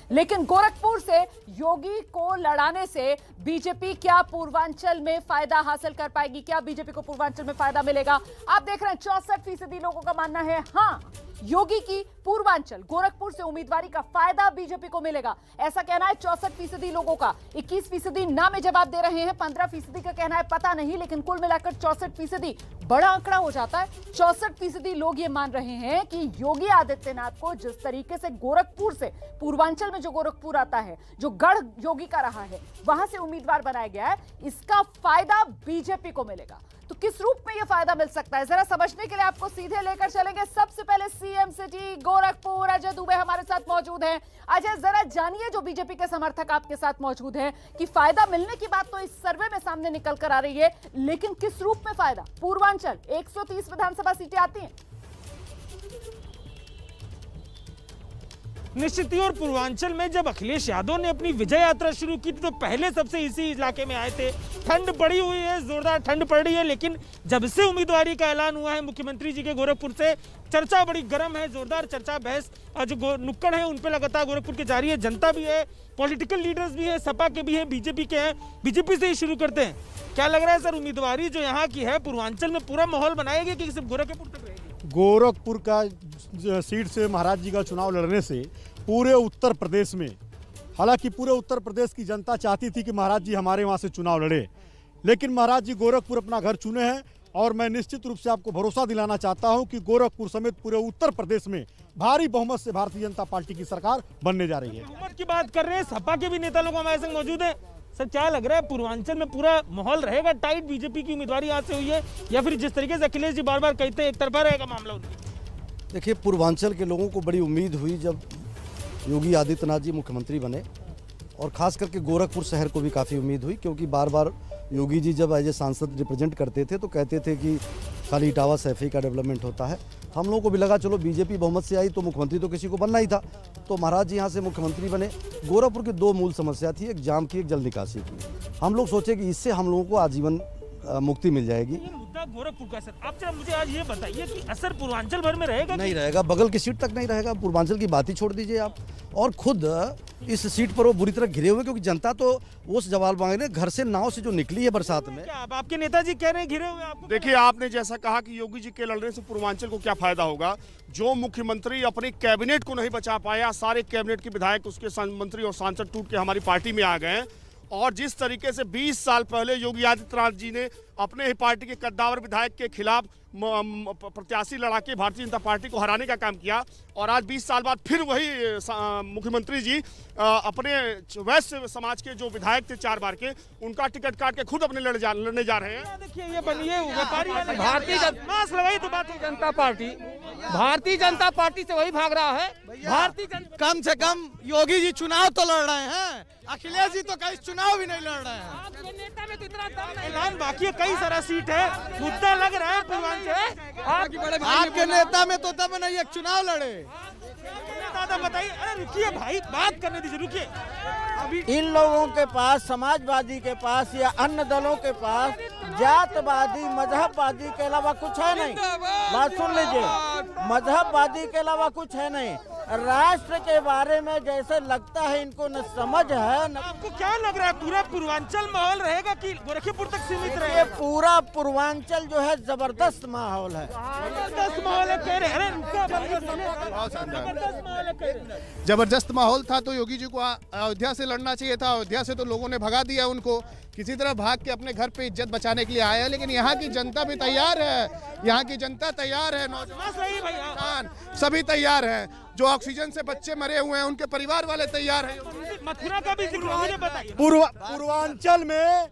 लेकिन गोरखपुर से योगी को लड़ाने से बीजेपी क्या पूर्वांचल में फायदा हासिल कर पाएगी? क्या बीजेपी को पूर्वांचल में फायदा मिलेगा? आप देख रहे हैं 64% लोगों का मानना है हां, योगी की पूर्वांचल गोरखपुर से उम्मीदवारी का फायदा बीजेपी को मिलेगा। ऐसा कहना है 64% लोगों का। 21% ना में जवाब दे रहे हैं, 15% का कहना है पता नहीं, लेकिन कुल मिलाकर 64% बड़ा आंकड़ा हो जाता है। 64% लोग ये मान रहे हैं कि योगी आदित्यनाथ को जिस तरीके से गोरखपुर से, पूर्वांचल में जो गोरखपुर आता है, जो गढ़ योगी का रहा है, वहां से उम्मीदवार बनाया गया है, इसका फायदा बीजेपी को मिलेगा। तो किस रूप में यह फायदा मिल सकता है, जरा समझने के लिए आपको सीधे लेकर चलेंगे सबसे पहले सीएम सिटी गोरखपुर। अजय दुबे हमारे साथ मौजूद हैं। अजय, जरा जानिए जो बीजेपी के समर्थक आपके साथ मौजूद हैं कि फायदा मिलने की बात तो इस सर्वे में सामने निकल कर आ रही है, लेकिन किस रूप में फायदा? पूर्वांचल 130 विधानसभा सीटें आती हैं। निश्चित ही, और पूर्वांचल में जब अखिलेश यादव ने अपनी विजय यात्रा शुरू की थी तो पहले सबसे इसी इलाके में आए थे। ठंड पड़ी हुई है, जोरदार ठंड पड़ रही है, लेकिन जब से उम्मीदवारी का ऐलान हुआ है मुख्यमंत्री जी के गोरखपुर से, चर्चा बड़ी गर्म है, जोरदार चर्चा, बहस जो नुक्कड़ है उन पर लगातार गोरखपुर की जारी है। जनता भी है, पॉलिटिकल लीडर्स भी है, सपा के भी है, बीजेपी के हैं। बीजेपी से ही शुरू करते हैं। क्या लग रहा है सर, उम्मीदवारी जो यहाँ की है पूर्वांचल में पूरा माहौल बनाएगी कि सिर्फ गोरखपुर तक रहेगी? गोरखपुर का सीट से महाराज जी का चुनाव लड़ने से पूरे उत्तर प्रदेश में, हालांकि पूरे उत्तर प्रदेश की जनता चाहती थी कि महाराज जी हमारे वहां से चुनाव लड़े, लेकिन महाराज जी गोरखपुर अपना घर चुने हैं। और मैं निश्चित रूप से आपको भरोसा दिलाना चाहता हूं कि गोरखपुर समेत पूरे उत्तर प्रदेश में भारी बहुमत से भारतीय जनता पार्टी की सरकार बनने जा रही है। बहुमत की बात कर रहे हैं, सपा के भी नेता लोग हमारे संग मौजूद हैं। सर, क्या लग रहा है, पूर्वांचल में पूरा माहौल रहेगा टाइट? बीजेपी की उम्मीदवारी यहाँ से हुई है, या फिर जिस तरीके से अखिलेश जी बार बार कहते हैं एक तरफा रहेगा मामला? देखिए, पूर्वांचल के लोगों को बड़ी उम्मीद हुई जब योगी आदित्यनाथ जी मुख्यमंत्री बने, और खास करके गोरखपुर शहर को भी काफ़ी उम्मीद हुई, क्योंकि बार बार योगी जी जब एज ए सांसद रिप्रेजेंट करते थे तो कहते थे कि खाली इटावा सैफई का डेवलपमेंट होता है। हम लोगों को भी लगा चलो बीजेपी बहुमत से आई तो मुख्यमंत्री तो किसी को बनना ही था, तो महाराज जी यहाँ से मुख्यमंत्री बने। गोरखपुर की दो मूल समस्या थी, एक जाम की, एक जल निकासी की। हम लोग सोचे कि इससे हम लोगों को आजीवन मुक्ति मिल जाएगी। मुद्दा गोरखपुर का सर, आप जरा मुझे आज ये बताइए कि असर पूर्वांचल भर में रहेगा? नहीं रहेगा, बगल की सीट तक नहीं रहेगा। पूर्वांचल की बात ही छोड़ दीजिए आप। और खुद इस सीट पर वो बुरी तरह घिरे हुए, क्योंकि जनता तो वो सवाल मांगने घर से नाव से जो निकली है बरसात में। क्या आपके नेताजी कह रहे हैं घिरे हुए? आपको देखिए, आपने जैसा कहा कि योगी जी के लड़ने से पूर्वांचल को क्या फायदा होगा। जो मुख्यमंत्री अपने कैबिनेट को नहीं बचा पाया, सारे कैबिनेट के विधायक, उसके मंत्री और सांसद टूट के हमारी पार्टी में आ गए। और जिस तरीके से 20 साल पहले योगी आदित्यनाथ जी ने अपने ही पार्टी के कद्दावर विधायक के खिलाफ प्रत्याशी लड़ा के भारतीय जनता पार्टी को हराने का काम किया, और आज 20 साल बाद फिर वही मुख्यमंत्री जी अपने वैश्य समाज के जो विधायक थे 4 बार के, उनका टिकट काट के खुद अपने लड़ने जा रहे हैं। देखिए, ये बनिए व्यापारी भारतीय जनता पार्टी, भारतीय जनता पार्टी से वही भाग रहा है। भारतीय कम से कम योगी जी चुनाव तो लड़ रहे हैं, अखिलेश जी तो कहीं चुनाव भी नहीं लड़ रहे हैं। आपके नेता में तो इतना दम नहीं। ऐलान बाकी है, कई सारा सीट है, मुद्दा लग रहा है पूर्वांचल। आपके नेता में तो दम नहीं है, चुनाव लड़े। दादा बताइए। अरे रुकिए भाई, बात करने दीजिए, रुकिए। अभी इन लोगों के पास, समाजवादी के पास या अन्य दलों के पास जातवादी, मजहबवादी के अलावा कुछ है नहीं। बात सुन लीजिए, मजहबवादी के अलावा कुछ है नहीं। राष्ट्र के बारे में जैसे लगता है इनको न समझ है न। आपको क्या लग रहा है, पूरा पूर्वांचल माहौल रहेगा कि गोरखपुर तक सीमित रहेगा? पूरा पूर्वांचल जो है जबरदस्त माहौल है। जबरदस्त माहौल है कह रहे हैं। जबरदस्त माहौल था तो योगी जी को अयोध्या से लड़ना चाहिए था। अयोध्या से तो लोगों ने भगा दिया उनको, किसी तरह भाग के अपने घर पे इज्जत बचाने के लिए आया है। लेकिन यहाँ की जनता भी तैयार है, यहाँ की जनता तैयार है, नौजवान सभी तैयार हैं। जो ऑक्सीजन से बच्चे मरे हुए हैं उनके परिवार वाले तैयार हैं। मथुरा का भी जिक्र मुझे बताइए। पूर्वांचल में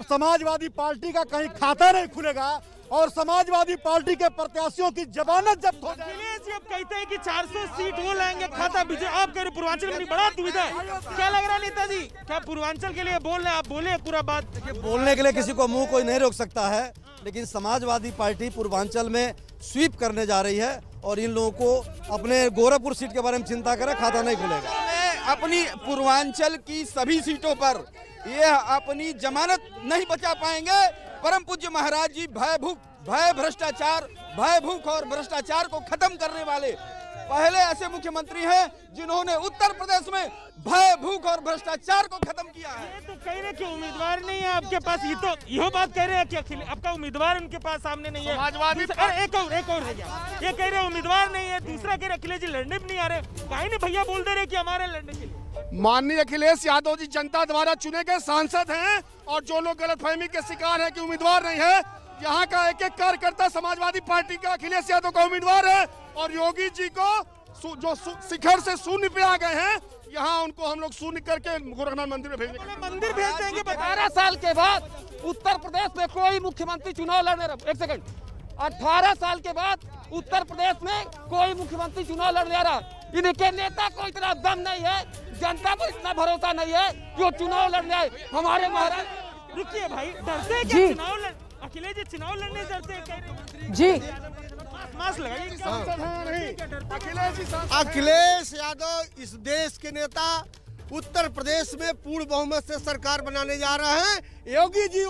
समाजवादी पार्टी का कहीं खाता नहीं खुलेगा और समाजवादी पार्टी के प्रत्याशियों की जमानत जब्त हो जाएगी। अब कहते हैं कि 400 सीट वो लाएंगे खाता बीजेपी, आप कह रहे पूर्वांचल में बड़ा दुविधा है। क्या लग रहा है नेताजी, क्या पूर्वांचल के लिए बोल रहे हैं? आप बोले पूरा बात। बोलने के लिए किसी को मुंह कोई नहीं रोक सकता है, लेकिन समाजवादी पार्टी पूर्वांचल में स्वीप करने जा रही है और इन लोगों को अपने गोरखपुर सीट के बारे में चिंता करें, खाता नहीं खुलेगा। अपनी पूर्वांचल की सभी सीटों पर ये अपनी जमानत नहीं बचा पाएंगे। परम पूज्य महाराज जी भय भ्रष्टाचार, भय भूख और भ्रष्टाचार को खत्म करने वाले पहले ऐसे मुख्यमंत्री हैं जिन्होंने उत्तर प्रदेश में भय, भूख और भ्रष्टाचार को खत्म किया है। ये तो कह रहे कि उम्मीदवार नहीं है आपके पास, ये तो यह बात कह रहे हैं कि आपका उम्मीदवार उनके पास सामने नहीं है। समाजवादी एक और है क्या? ये कह रहे उम्मीदवार नहीं है, दूसरा कह रहे अखिलेश जी लड़ने भी नहीं आ रहे। काहे नहीं भैया बोल दे रहे कि हमारे लड़ने के लिए। माननीय अखिलेश यादव जी जनता द्वारा चुने गए सांसद हैं, और जो लोग गलतफहमी के शिकार हैं कि उम्मीदवार नहीं है, यहाँ का एक एक कार्यकर्ता समाजवादी पार्टी का अखिलेश यादव का उम्मीदवार है। और योगी जी को जो शिखर से शून्य पे आ गए हैं, यहाँ उनको हम लोग शून्य करके गोरखनाथ मंदिर में भेजेंगे। मंदिर भेज देंगे। 18 साल के बाद उत्तर प्रदेश में कोई मुख्यमंत्री चुनाव लड़ने, एक सेकंड, 18 साल के बाद उत्तर प्रदेश में कोई मुख्यमंत्री चुनाव लड़ने आ रहा। इनके नेता को इतना दम नहीं है, जनता को इतना भरोसा नहीं है कि वो चुनाव लड़ने आए। हमारे महाराज रुकिए भाई, डरते हैं क्या चुनाव अखिलेश जी चुनाव लड़ने डरते हैं जी? मास्क लगाइए। अखिलेश यादव इस देश के नेता उत्तर प्रदेश में पूर्ण बहुमत से सरकार बनाने जा रहे हैं। योगी जी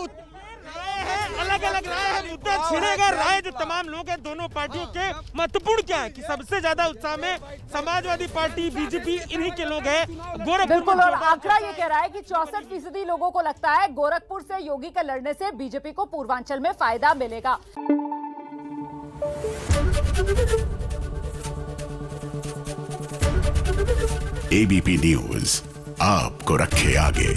अलग अलग राय है, मुद्दा छिड़ेगा। राय जो तमाम लोग हैं दोनों पार्टियों के, महत्वपूर्ण क्या है कि सबसे ज्यादा उत्साह में समाजवादी पार्टी, बीजेपी, इन्हीं के लोग हैं। बिल्कुल, और आंकड़ा ये कह रहा है कि 64% लोगों को लगता है गोरखपुर से योगी के लड़ने से बीजेपी को पूर्वांचल में फायदा मिलेगा। एबीपी न्यूज आपको रखे आगे।